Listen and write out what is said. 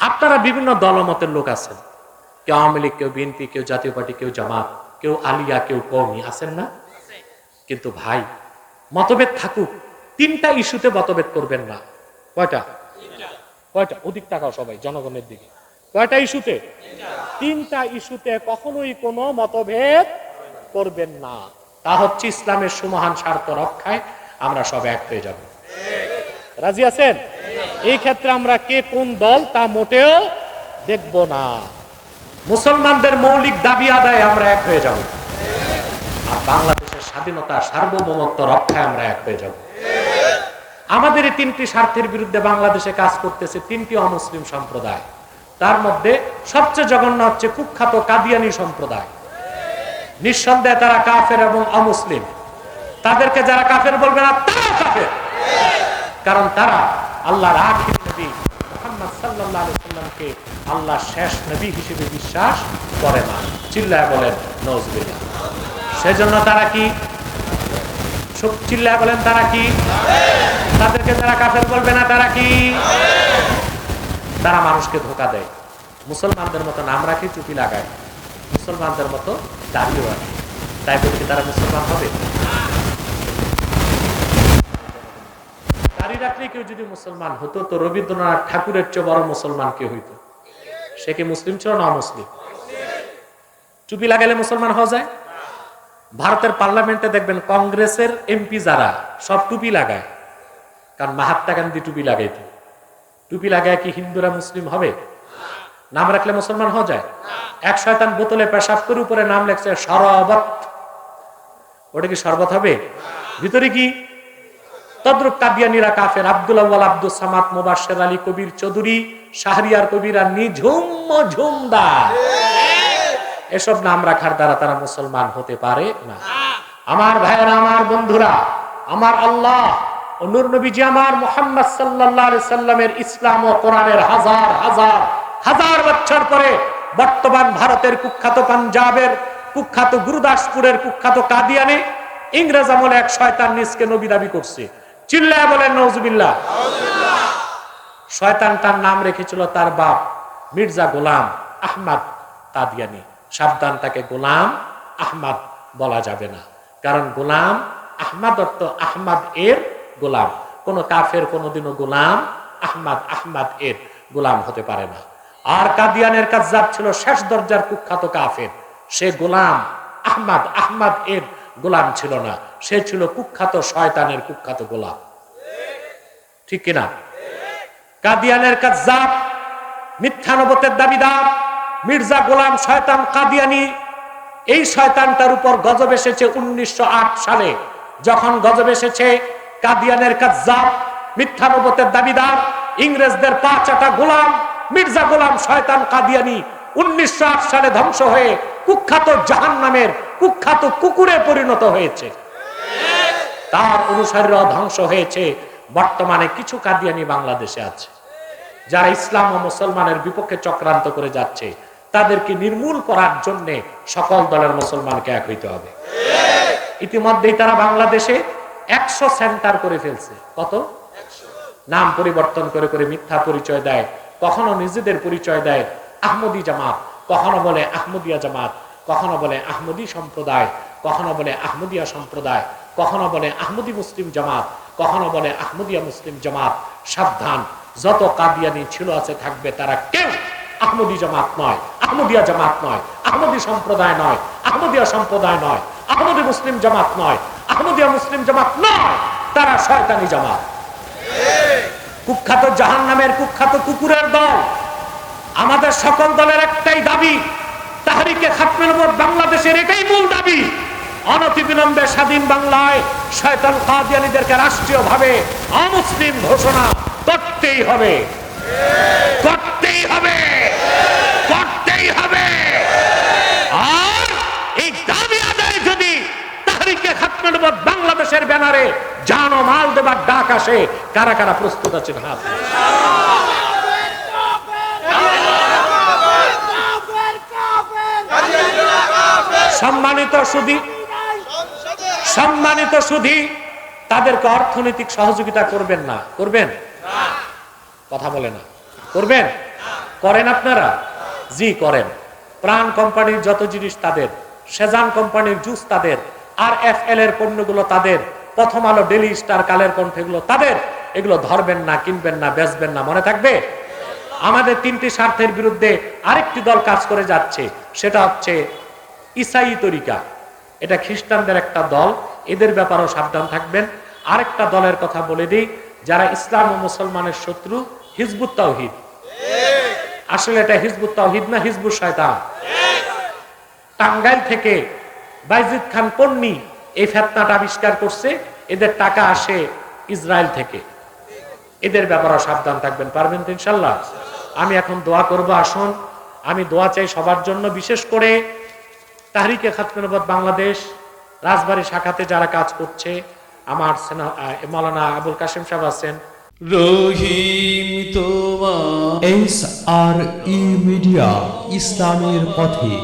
আপনারা বিভিন্ন দলমতের লোক আছেন, কেউ আওয়ামী লীগ, কেউ বিএনপি, কেউ জাতীয় পার্টি, কেউ জামাত, কেউ আলিয়া, কেউ কওমি, আছেন না? কিন্তু ভাই, মতভেদ থাকুক, তিনটা ইস্যুতে মতভেদ করবেন না। কয়টা? কয়টা? অধিক টাকাও সবাই জনগণের দিকে। কয়টা ইস্যুতে? তিনটা ইস্যুতে কখনোই কোনো মতভেদ করবেন না। তা হচ্ছে ইসলামের সুমহান স্বার্থ রক্ষায় আমরা সব এক হয়ে যাব। রাজি আছেন? এই ক্ষেত্রে আমরা কে কোন দল তা মোটেও দেখব না। মুসলমানদের মৌলিক দাবি আদায়ে আমরা এক হয়ে যাব, আর বাংলাদেশের স্বাধীনতা সার্বভৌমত্ব রক্ষায় আমরা এক হয়ে যাব। আমাদের এই তিনটি স্বার্থের বিরুদ্ধে বাংলাদেশে কাজ করতেছে তিনটি অমুসলিম সম্প্রদায়। তার মধ্যে সবচেয়ে জঘন্য হচ্ছে কুখ্যাত কাদিয়ানি সম্প্রদায়। নিঃসন্দেহে তারা কাফের এবং অমুসলিম। তাদেরকে যারা কাফের বলবে না, তারাও কাফের, কারণ তারা আল্লাহর আখির নবী মুহাম্মদ সাল্লাল্লাহু আলাইহি সাল্লামকে আল্লাহর শেষ নবী হিসেবে বিশ্বাস করে না। চিল্লায় বলেন নাউজুবিল্লাহ। সেজন্য তারা কি? চিল্লায় বলেন তারা কি? তাদেরকে যারা কাফের বলবে না, তারা কি? তারা মানুষকে ধোঁকা দেয়। মুসলমানদের মতো নাম রাখে, টুপি লাগায়, মুসলমানদের মতো দাড়িও রাখে। তাই বলে কি তারা মুসলমান হবে? দাড়ি রাখলে কেউ যদি মুসলমান হতো, তো রবীন্দ্রনাথ ঠাকুরের চেয়ে বড় মুসলমান কে হইতো? সে কি মুসলিম ছিল না অমুসলিম? টুপি লাগাইলে মুসলমান হওয়া যায়? ভারতের পার্লামেন্টে দেখবেন কংগ্রেসের এমপি যারা সব টুপি লাগায়, কারণ মহাত্মা গান্ধী টুপি লাগাইতো। টুপি লাগায় কি হিন্দুরা মুসলিম হবে? নাম রাখলে মুসলমান হওয়া যায়? এক শয়তান বোতলে পেশাব করে উপরে নাম লেখছে শরবত, ওটা কি শরবত হবে? ভিতরে কি? তদ্রুপ কাদিয়ানীরা কাফের। আব্দুল আউয়াল, আব্দুল সামাদ, মুবাশশির আলী, কবির চৌধুরী, শাহরিয়ার কবির আর নিঝুম ঝুমদার, এসব নাম রাখার দ্বারা তারা মুসলমান হতে পারে না। আমার ভাইয়েরা, আমার বন্ধুরা, আমার আল্লাহ ও নূর নবীজি আমার মুহাম্মদ সাল্লাল্লাহু আলাইহি সাল্লামের ইসলাম ও কোরআনের হাজার হাজার হাজার বছর পরে বর্তমান ভারতের কুখ্যাত পাঞ্জাবের কুখ্যাত গুরুদাসপুরের কুখ্যাত কাদিয়ানে ইংরেজ আমলে এক শয়তান নিজকে নবী দাবি করছে। চিল্লায় বলেন নাউজুবিল্লাহ। শয়তানটার নাম রেখেছিল তার বাপ মির্জা গোলাম আহমদ কাদিয়ানী। সাবধান, তাকে গোলাম আহমদ বলা যাবে না, কারণ গোলাম আহমদ অর্থ আহমদ এর গোলাম। কোন কাফের কোনদিনও গোলাম আহমদ এর গোলাম হতে পারে না। আর কাদিয়ানের কাজ্জাব ছিল শেষ দরজার কুখ্যাত কাফের। সে গোলাম আহমদ এর গোলাম ছিল না, সে ছিল কুখ্যাত শয়তানের কুখ্যাত গোলাম। ঠিক কিনা? কাদিয়ানের কাজ্জাব, মিথ্যা নবুয়তের দাবিদার মির্জা গোলাম শয়তান কাদিয়ানী, এই শয়তানটার উপর গজব এসেছে 1908 সালে। যখন গজব এসেছে, কাদিয়ানের কাজ্জাব, মিথ্যা নবুয়তের দাবিদার, ইংরেজদের পা চাটা গোলাম মির্জা গোলাম শয়তান কাদিয়ানী 1908 সালে ধ্বংস হয়ে কুখ্যাত জাহান্নামের কুখ্যাত কুকুরে পরিণত হয়েছে। তার অনুসারীরা ধ্বংস হয়েছে। বর্তমানে কিছু কাদিয়ানী বাংলাদেশে আছে, যারা ইসলাম ও মুসলমানের বিপক্ষে চক্রান্ত করে যাচ্ছে। তাদেরকে নির্মূল করার জন্য সকল দলের মুসলমানকে এক হইতে হবে। ইতিমধ্যেই তারা বাংলাদেশে 100 সেন্টার করে ফেলছে। কত? নাম পরিবর্তন করে করে মিথ্যা পরিচয় দেয়। কখনো নিজেদের পরিচয় দেয় আহমদী জামাত, কখনো বলে আহমদিয়া জামাত, কখনো বলে আহমদী সম্প্রদায়, কখনো বলে আহমদিয়া সম্প্রদায়, কখনো বলে আহমদী মুসলিম জামাত, কখনো বলে আহমদিয়া মুসলিম জামাত। সাবধান, যত কাদিয়ানি ছিল আছে থাকবে, তারা কেউ আহমদী জামাত নয়, আহমদিয়া জামাত নয়, আহমদী সম্প্রদায় নয়, আহমদিয়া সম্প্রদায় নয়, আহমদী মুসলিম জামাত নয়, আহমদিয়া মুসলিম জামাত নয়, তারা শয়তানি জামাত। কুখ্যাত জাহান্নামের কুখ্যাত কুকুরের দল। আমাদের সকল দলের একটাই দাবি, তাহরিকে খাতমে নবুয়ত বাংলাদেশের এটাই মূল দাবি, অনতিবিলম্বে স্বাধীন বাংলায় শয়তান কাদিয়ানীদেরকে রাষ্ট্রীয়ভাবে অমুসলিম ঘোষণা করতেই হবে, করতেই হবে, করতেই হবে। আর এই দাবি আদায় যদি তাহরিকে খাতমে নবুয়ত বাংলাদেশের ব্যানারে জান ও মাল দেবার ডাক আসে, কারা কারা প্রস্তুত আছেন? হাত। সম্মানিত সুধী, তাদেরকে অর্থনৈতিক সহযোগিতা করবেন না? করবেন? কথা বলে না। করবেন? করেন আপনারা? জি করেন। প্রাণ কোম্পানির যত জিনিস তাদের, সেজান কোম্পানির জুস তাদের, RFL এর পণ্যগুলো তাদের, প্রথম আলো, ডেলি স্টার, কালের কণ্ঠ এগুলো তাদের। এগুলো ধরবেন না, কিনবেন না, বেচবেন না, মনে থাকবে। আমাদের তিনটি স্বার্থের বিরুদ্ধে আরেকটি দল কাজ করে যাচ্ছে, সেটা হচ্ছে ইসাই তরিকা। এটা খ্রিস্টানদের একটা দল, এদের ব্যাপারেও সাবধান থাকবেন। আরেকটা দলের কথা বলে দিই, যারা ইসলাম ও মুসলমানের শত্রু, হিজবুত তাওহীদ। আসলে এটা হিজবুত তাওহীদ না, হিজবুত শয়তান। টাঙ্গাইল থেকে বাইজিদ খান পন্নী এই ফেতনাটা আবিষ্কার করছে। এদের টাকা আসে ইসরায়েল থেকে। এদের ব্যাপারে সাবধান থাকবেন। পারবেন তো ইনশাল্লাহ? আমি এখন দোয়া করব। আসুন, আমি দোয়া চাই সবার জন্য, বিশেষ করে তাহরিকে খাতমে নবুয়ত বাংলাদেশ রাজবাড়ী শাখাতে যারা কাজ করছে। আমার মাওলানা আবুল কাশেম সাহেব আছেন, রহিম তোমার SRE মিডিয়া, ইসলামের পথে।